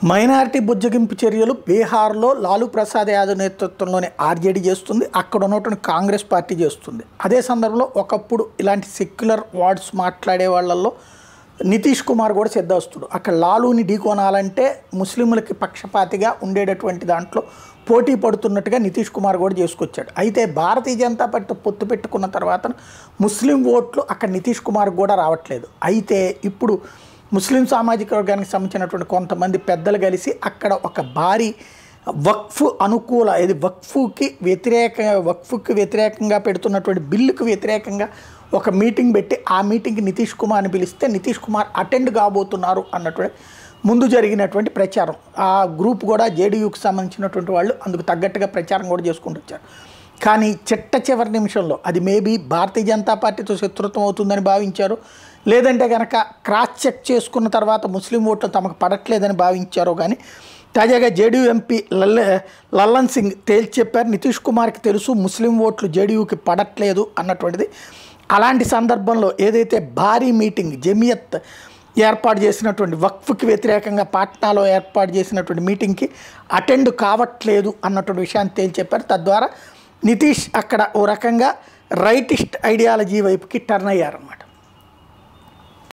Minority బుజ్జగింపు చర్యలు బీహార్లో లాలూ ప్రసాద్ యాదవ్ నేతృత్వంలోని ఆర్జేడీ చేస్తుంది. అక్కడ ఉన్నటువంటి కాంగ్రెస్ పార్టీ చేస్తుంది. అదే సందర్భంలో ఒకప్పుడు ఇలాంటి సెక్యులర్ వర్డ్స్ మాట్లాడే వాళ్ళల్లో నితీష్ కుమార్ కూడా సిద్ధవస్తుడు. అక్కడ లాలూని ఢీకొనాలంటే ముస్లింలకి పక్షపాతిగా ఉండేటటువంటి దాంట్లో పోటీ పడుతున్నట్టుగా నితీష్ కుమార్ కూడా చేసుకొచ్చాడు. అయితే భారతీయ జనతా పార్టీ పొత్తు పెట్టుకున్న తర్వాత ముస్లిం ఓట్లు అక్కడ నితీష్ కుమార్ కూడా రావట్లేదు. అయితే ఇప్పుడు ముస్లిం సామాజిక వర్గానికి సంబంధించినటువంటి కొంతమంది పెద్దలు కలిసి అక్కడ ఒక భారీ వక్ఫ్ అనుకూల ఇది వక్ఫ్కి వ్యతిరేకంగా పెడుతున్నటువంటి బిల్లుకు వ్యతిరేకంగా ఒక మీటింగ్ పెట్టి ఆ మీటింగ్కి నితీష్ కుమార్ని పిలిస్తే నితీష్ కుమార్ అటెండ్ కాబోతున్నారు అన్నటువంటి ముందు జరిగినటువంటి ప్రచారం. ఆ గ్రూప్ కూడా జేడీయూకి సంబంధించినటువంటి వాళ్ళు అందుకు తగ్గట్టుగా ప్రచారం కూడా చేసుకుంటూ వచ్చారు. కానీ చివరి నిమిషంలో అది మేబీ భారతీయ జనతా పార్టీతో శత్రుత్వం అవుతుందని భావించారు, లేదంటే కనుక క్రాస్ చెక్ చేసుకున్న తర్వాత ముస్లిం ఓట్లు తమకు పడట్లేదని భావించారో. కానీ తాజాగా జేడీయూ ఎంపీ లల్లన్ సింగ్ తేల్చి చెప్పారు, నితీష్ కుమార్కి తెలుసు ముస్లిం ఓట్లు జేడీయూకి పడట్లేదు అన్నటువంటిది. అలాంటి సందర్భంలో ఏదైతే భారీ మీటింగ్ జమియత్ ఏర్పాటు చేసినటువంటి వక్ఫ్కి వ్యతిరేకంగా పాట్నాలో ఏర్పాటు చేసినటువంటి మీటింగ్కి అటెండ్ కావట్లేదు అన్నటువంటి విషయాన్ని తేల్చి చెప్పారు. తద్వారా నితీష్ అక్కడ ఓ రకంగా రైటిస్ట్ ఐడియాలజీ వైపుకి టర్న్ అయ్యారన్నమాట.